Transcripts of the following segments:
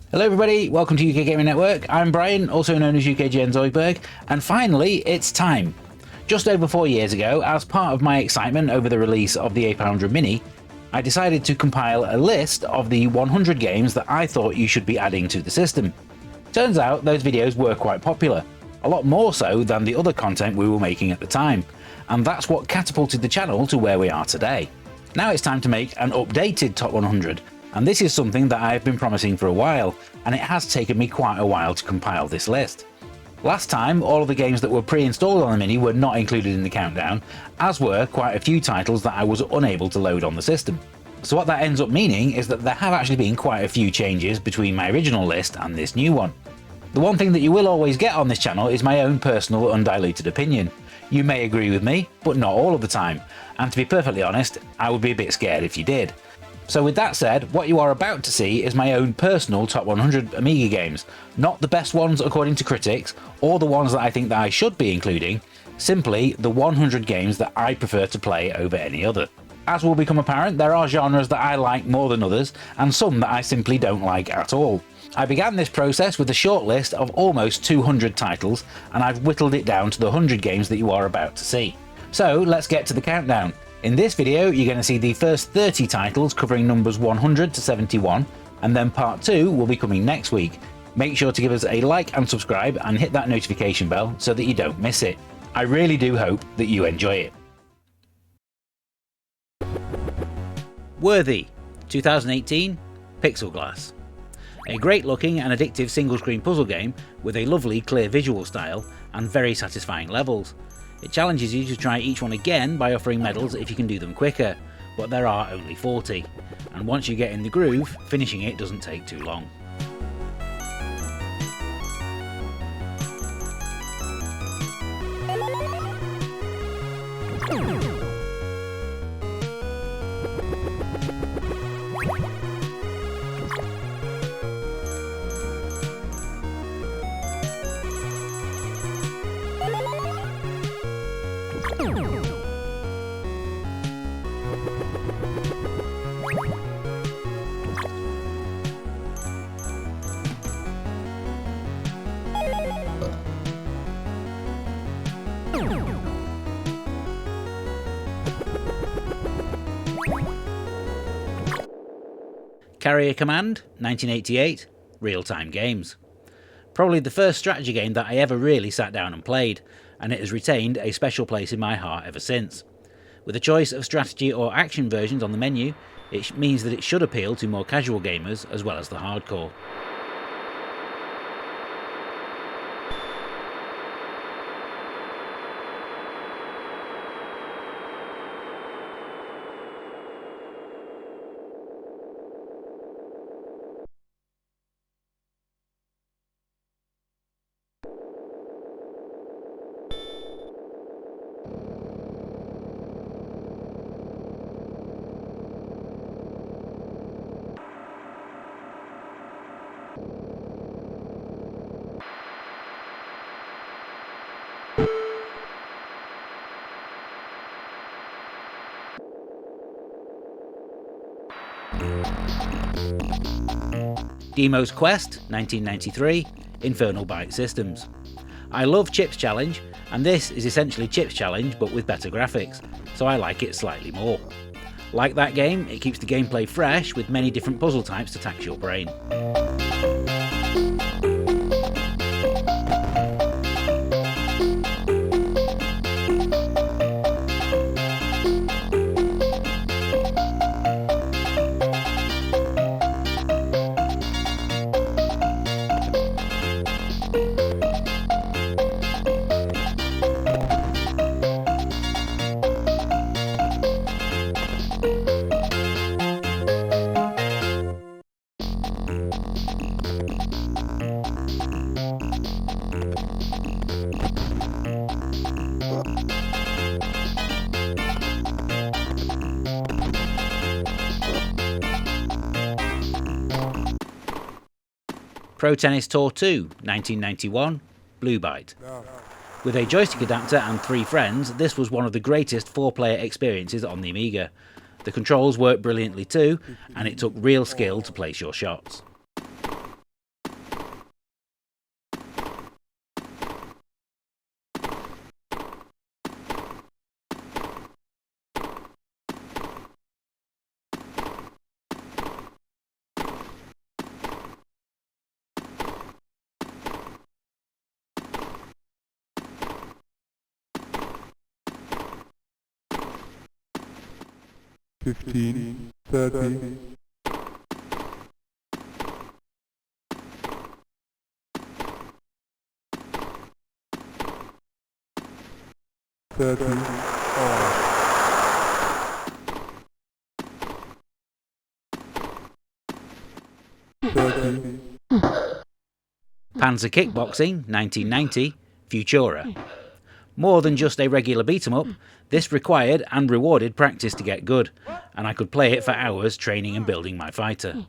Hello everybody, welcome to UK Gaming Network. I'm Brian, also known as UKGN Zoidberg, and finally it's time. Just over 4 years ago, as part of my excitement over the release of the A500 Mini, I decided to compile a list of the 100 games that I thought you should be adding to the system. Turns out those videos were quite popular, a lot more so than the other content we were making at the time, and that's what catapulted the channel to where we are today. Now it's time to make an updated Top 100. And this is something that I've been promising for a while, and it has taken me quite a while to compile this list. Last time, all of the games that were pre-installed on the Mini were not included in the countdown, as were quite a few titles that I was unable to load on the system. So what that ends up meaning is that there have actually been quite a few changes between my original list and this new one. The one thing that you will always get on this channel is my own personal undiluted opinion. You may agree with me, but not all of the time, and to be perfectly honest, I would be a bit scared if you did. So with that said, what you are about to see is my own personal top 100 Amiga games. Not the best ones according to critics, or the ones that I think that I should be including, simply the 100 games that I prefer to play over any other. As will become apparent, there are genres that I like more than others, and some that I simply don't like at all. I began this process with a short list of almost 200 titles, and I've whittled it down to the 100 games that you are about to see. So let's get to the countdown. In this video, you're going to see the first 30 titles covering numbers 100 to 71, and then part 2 will be coming next week. Make sure to give us a like and subscribe and hit that notification bell so that you don't miss it. I really do hope that you enjoy it. Worthy, 2018, Pixel Glass. A great looking and addictive single screen puzzle game with a lovely clear visual style and very satisfying levels. It challenges you to try each one again by offering medals if you can do them quicker, but there are only 40, and once you get in the groove, finishing it doesn't take too long. Carrier Command, 1988, real-time games. Probably the first strategy game that I ever really sat down and played, and it has retained a special place in my heart ever since. With a choice of strategy or action versions on the menu, it means that it should appeal to more casual gamers as well as the hardcore. Demo's Quest, 1993, Infernal Bite Systems. I love Chips Challenge, and this is essentially Chips Challenge but with better graphics, so I like it slightly more. Like that game, it keeps the gameplay fresh with many different puzzle types to tax your brain. Pro Tennis Tour 2, 1991, Blue Byte. With a joystick adapter and 3 friends, this was one of the greatest 4-player experiences on the Amiga. The controls worked brilliantly too, and it took real skill to place your shots. 15, 30, 30. Panzer Kickboxing 1990 Futura. More than just a regular beat-em-up, this required and rewarded practice to get good, and I could play it for hours training and building my fighter.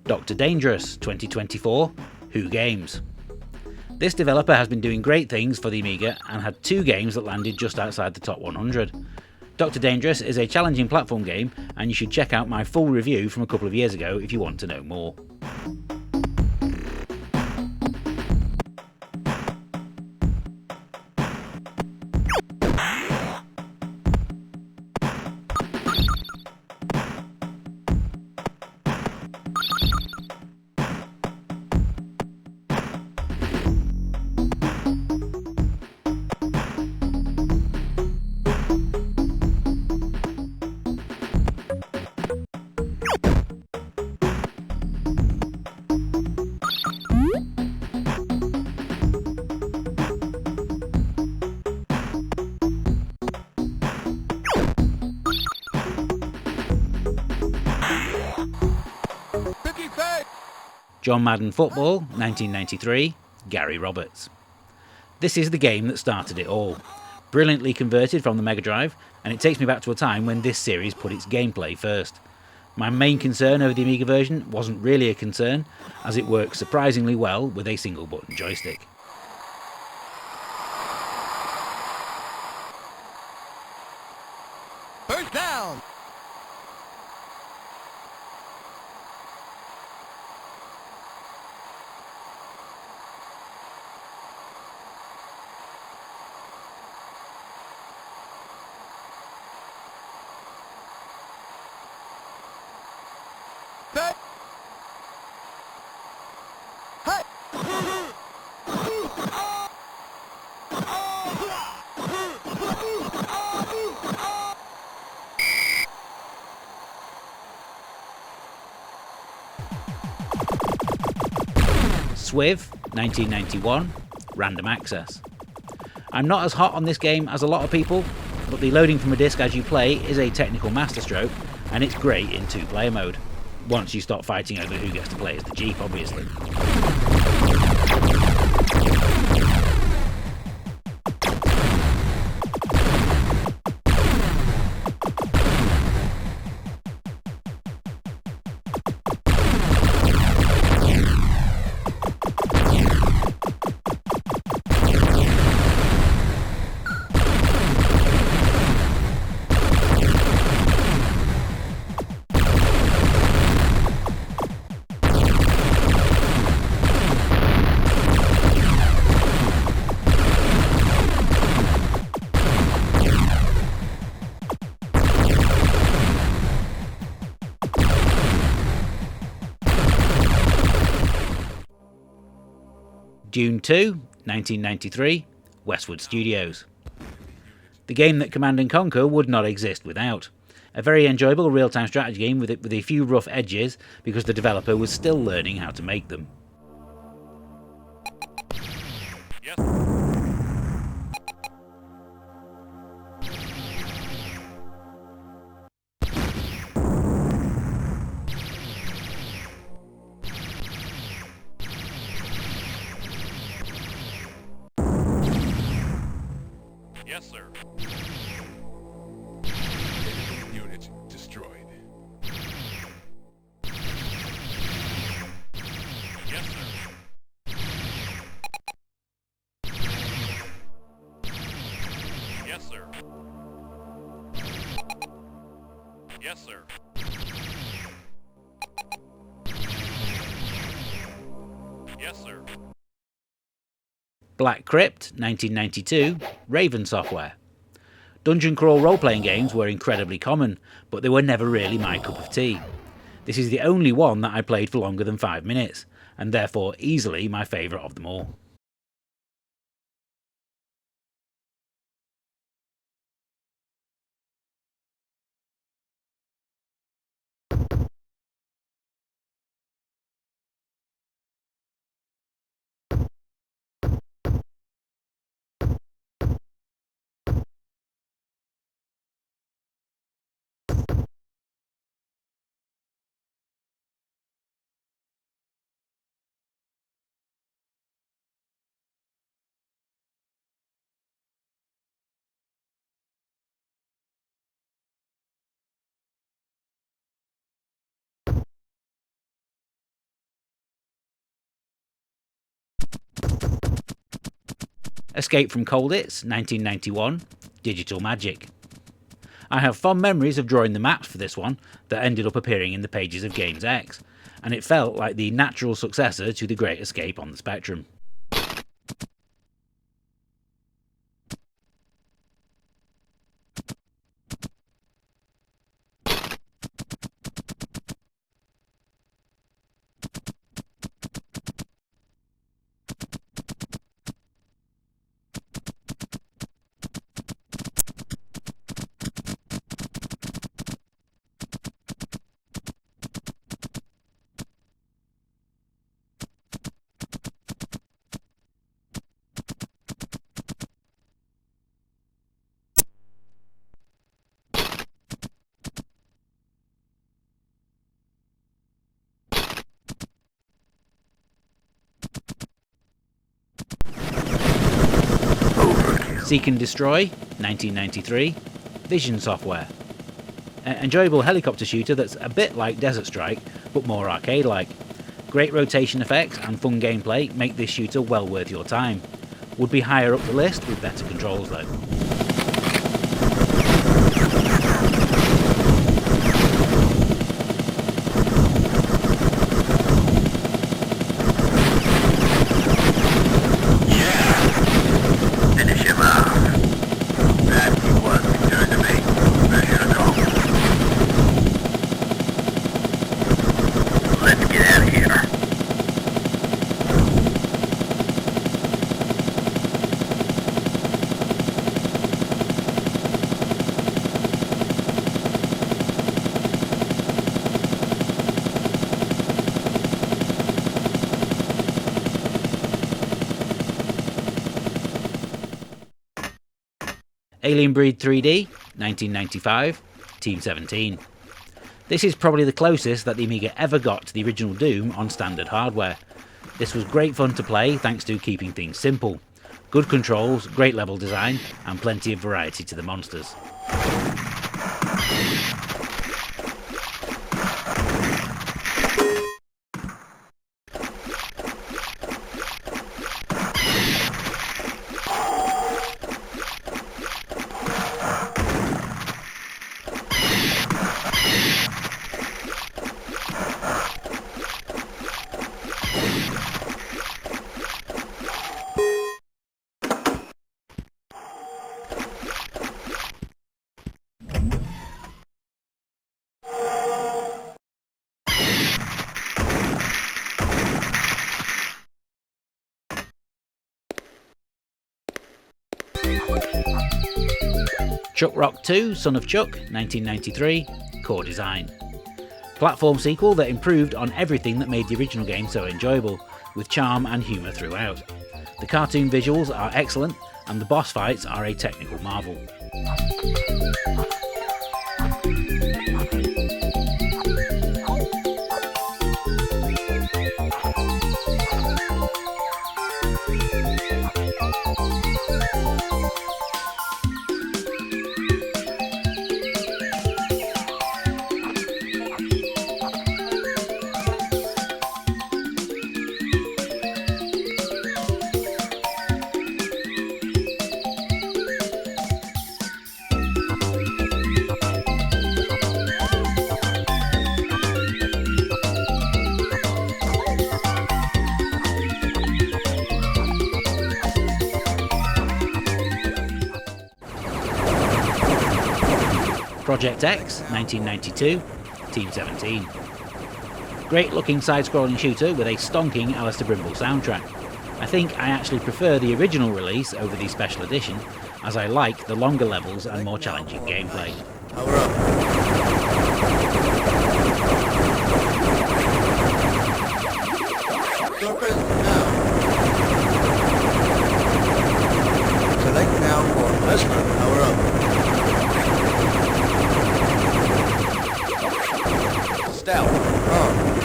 Dr. Dangerous 2024 Who Games. This developer has been doing great things for the Amiga and had 2 games that landed just outside the top 100. Dr. Dangerous is a challenging platform game, and you should check out my full review from a couple of years ago if you want to know more. John Madden Football 1993 Gary Roberts. This is the game that started it all. Brilliantly converted from the Mega Drive, and it takes me back to a time when this series put its gameplay first. My main concern over the Amiga version wasn't really a concern, as it works surprisingly well with a single button joystick. First down! Swiv 1991 Random Access. I'm not as hot on this game as a lot of people, but the loading from a disc as you play is a technical masterstroke, and it's great in 2-player mode. Once you stop fighting over who gets to play as the Jeep, obviously. Dune 2, 1993, Westwood Studios. The game that Command & Conquer would not exist without. A very enjoyable real-time strategy game with a few rough edges because the developer was still learning how to make them. Yes. Yes, sir. Yes, sir. Yes, sir. Black Crypt, 1992, Raven Software. Dungeon crawl role-playing games were incredibly common, but they were never really my cup of tea. This is the only one that I played for longer than 5 minutes, and therefore easily my favourite of them all. Escape from Colditz, 1991, Digital Magic. I have fond memories of drawing the maps for this one that ended up appearing in the pages of Games X, and it felt like the natural successor to The Great Escape on the Spectrum. Seek and Destroy, 1993, Vision Software. An enjoyable helicopter shooter that's a bit like Desert Strike, but more arcade-like. Great rotation effects and fun gameplay make this shooter well worth your time. Would be higher up the list with better controls though. Alien Breed 3D, 1995, Team 17. This is probably the closest that the Amiga ever got to the original Doom on standard hardware. This was great fun to play thanks to keeping things simple. Good controls, great level design, and plenty of variety to the monsters. Chuck Rock 2, Son of Chuck, 1993, core design. Platform sequel that improved on everything that made the original game so enjoyable, with charm and humour throughout. The cartoon visuals are excellent, and the boss fights are a technical marvel. Project X, 1992, Team 17. Great looking side-scrolling shooter with a stonking Alistair Brimble soundtrack. I think I actually prefer the original release over the special edition, as I like the longer levels and more challenging gameplay. Power up. Surface now. Select now for Lesnar. Power up. Stealth on.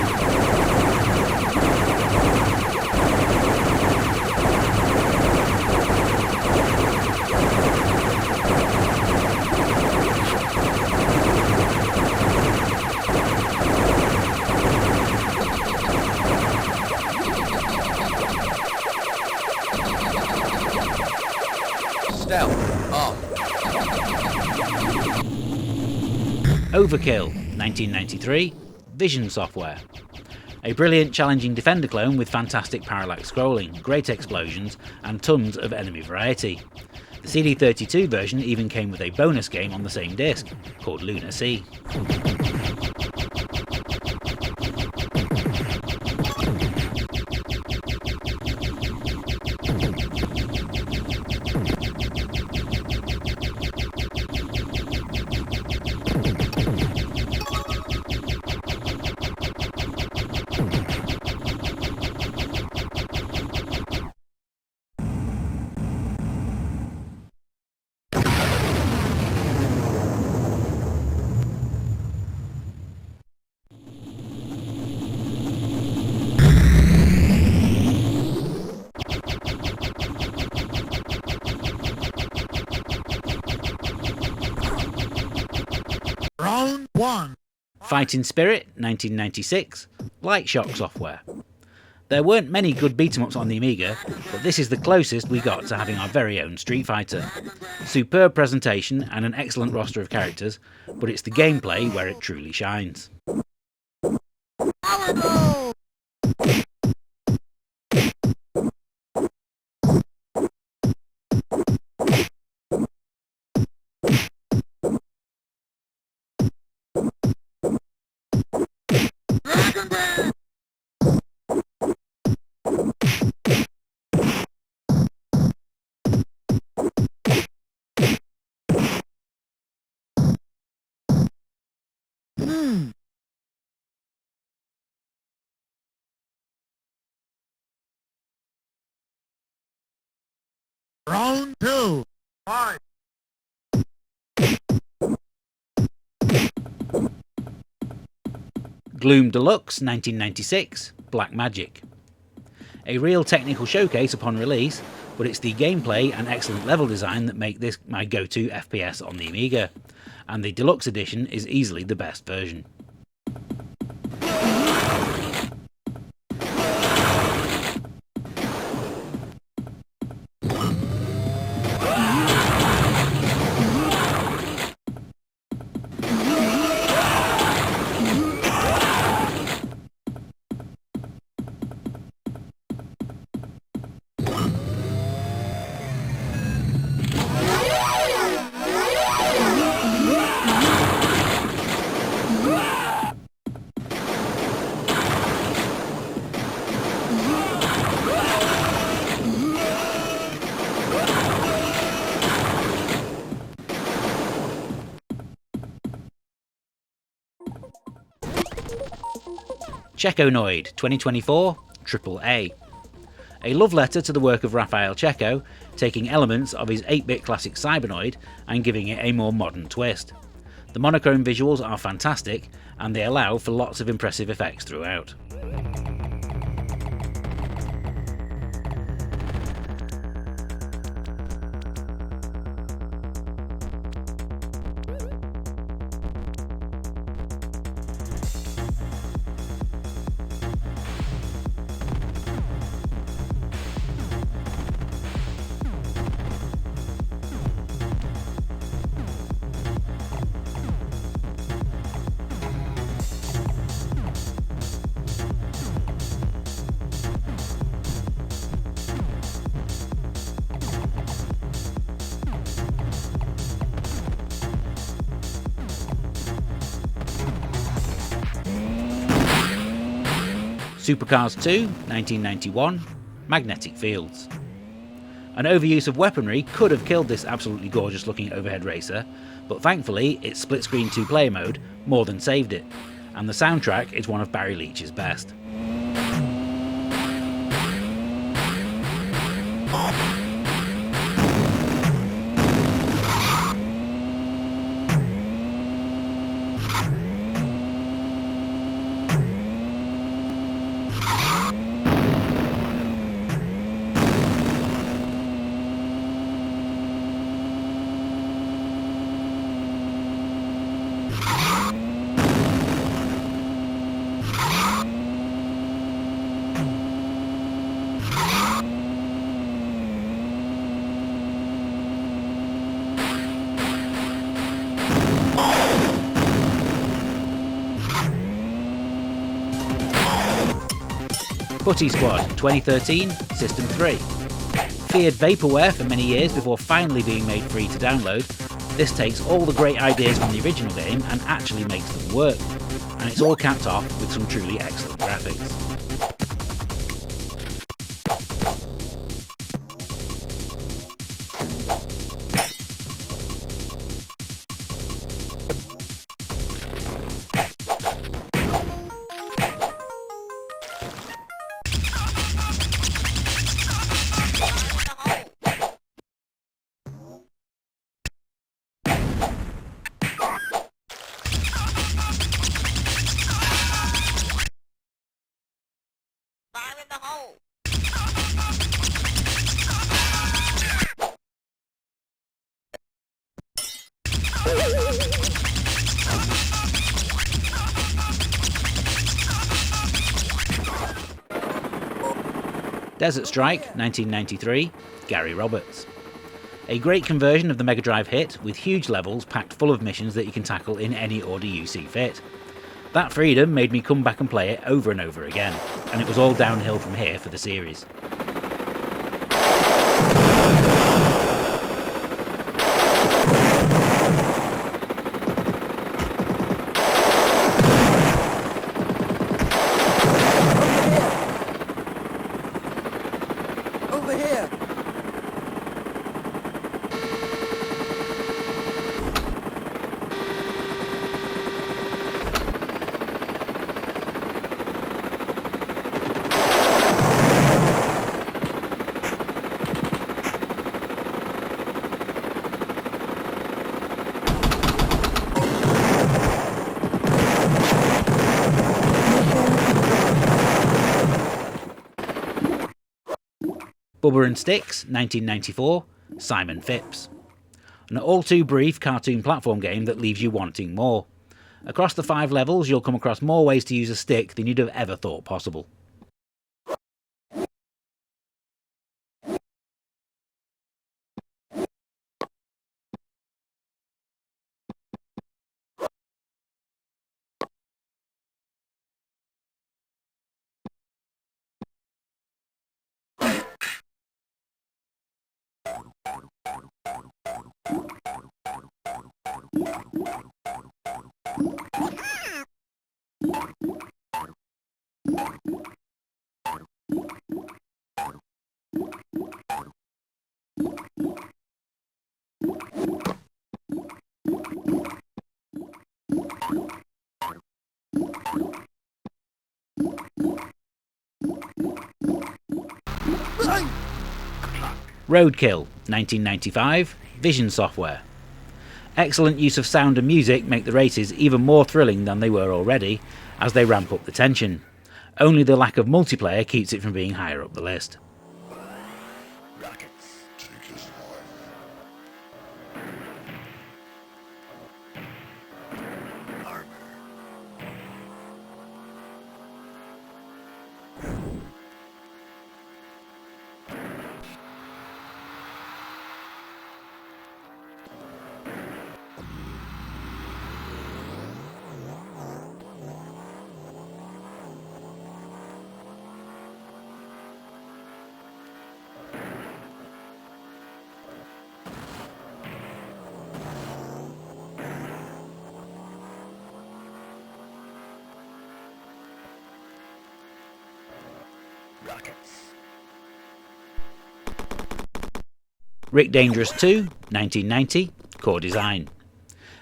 Stealth off. Overkill, 1993, Vision Software. A brilliant challenging Defender clone with fantastic parallax scrolling, great explosions, and tons of enemy variety. The CD32 version even came with a bonus game on the same disc, called Lunar Sea. Round 1. Fighting Spirit, 1996, Light Shock Software. There weren't many good beat-em-ups on the Amiga, but this is the closest we got to having our very own Street Fighter. Superb presentation and an excellent roster of characters, but it's the gameplay where it truly shines. Power move. Dragon Ball. Round 2. Fight. Gloom Deluxe, 1996, Black Magic. A real technical showcase upon release, but it's the gameplay and excellent level design that make this my go-to FPS on the Amiga, and the Deluxe Edition is easily the best version. Checonoid 2024 AAA. A love letter to the work of Raphael Checo, taking elements of his 8-bit classic Cybernoid and giving it a more modern twist. The monochrome visuals are fantastic, and they allow for lots of impressive effects throughout. Supercars 2, 1991, Magnetic Fields. An overuse of weaponry could have killed this absolutely gorgeous looking overhead racer, but thankfully its split screen 2-player mode more than saved it, and the soundtrack is one of Barry Leach's best. Putty Squad 2013, System 3. Feared vaporware for many years before finally being made free to download, this takes all the great ideas from the original game and actually makes them work. And it's all capped off with some truly excellent graphics. Desert Strike 1993, Gary Roberts. A great conversion of the Mega Drive hit, with huge levels packed full of missions that you can tackle in any order you see fit. That freedom made me come back and play it over and over again, and it was all downhill from here for the series. Over here! Bubba and Sticks 1994, Simon Phipps. An all too brief cartoon platform game that leaves you wanting more. Across the 5 levels you'll come across more ways to use a stick than you'd have ever thought possible. Roadkill 1995, Vision Software. Excellent use of sound and music make the races even more thrilling than they were already, as they ramp up the tension. Only the lack of multiplayer keeps it from being higher up the list. Rick Dangerous 2, 1990, core design.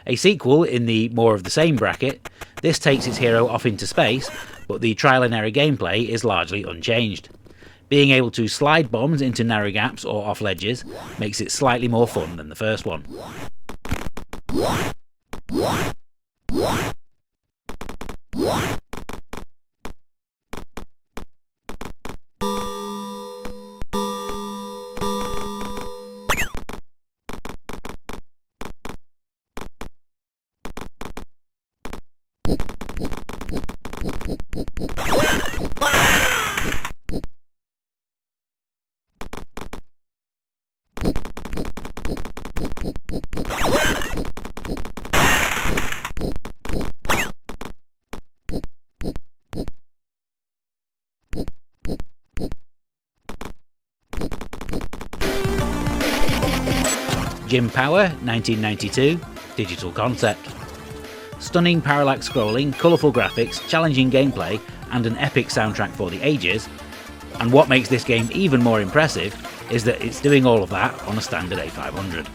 A sequel in the more of the same bracket, this takes its hero off into space, but the trial and error gameplay is largely unchanged. Being able to slide bombs into narrow gaps or off ledges makes it slightly more fun than the first one. Jim Power, 1992, digital concept. Stunning parallax scrolling, colourful graphics, challenging gameplay, and an epic soundtrack for the ages. And what makes this game even more impressive is that it's doing all of that on a standard A500.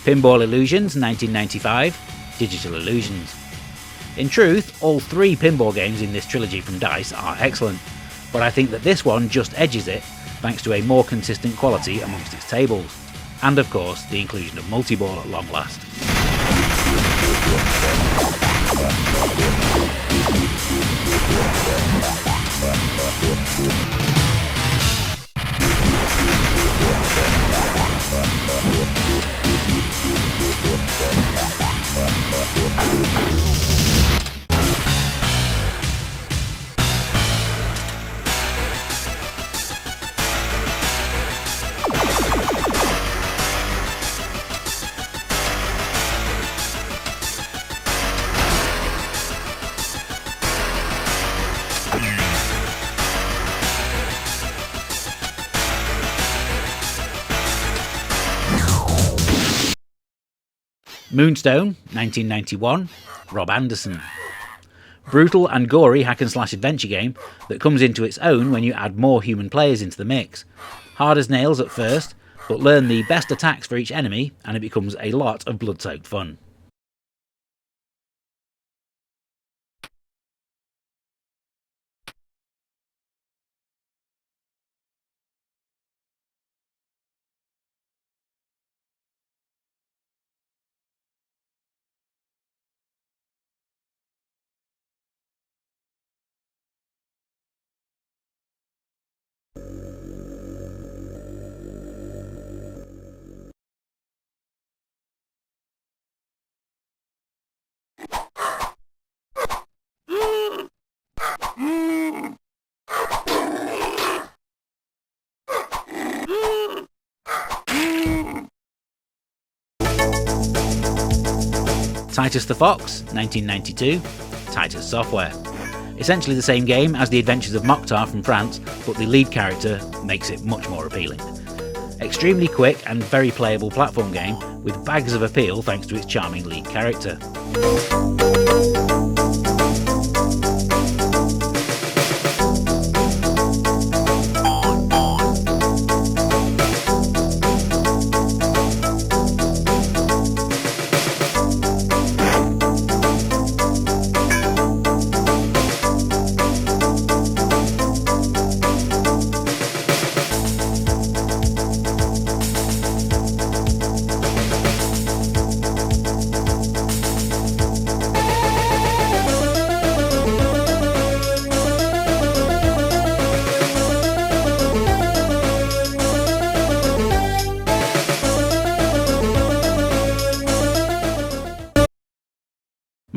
Pinball Illusions, 1995, Digital Illusions. In truth, all three pinball games in this trilogy from DICE are excellent, but I think that this one just edges it thanks to a more consistent quality amongst its tables, and of course the inclusion of multi-ball at long last. Moonstone, 1991, Rob Anderson. Brutal and gory hack-and-slash adventure game that comes into its own when you add more human players into the mix. Hard as nails at first, but learn the best attacks for each enemy and it becomes a lot of blood-soaked fun. Titus the Fox, 1992, Titus Software. Essentially the same game as The Adventures of Mokhtar from France, but the lead character makes it much more appealing. Extremely quick and very playable platform game with bags of appeal thanks to its charming lead character.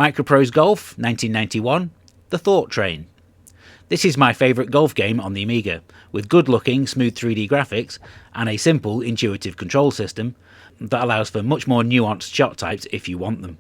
Microprose Golf 1991, The Thought Train. This is my favourite golf game on the Amiga, with good looking, smooth 3D graphics and a simple, intuitive control system that allows for much more nuanced shot types if you want them.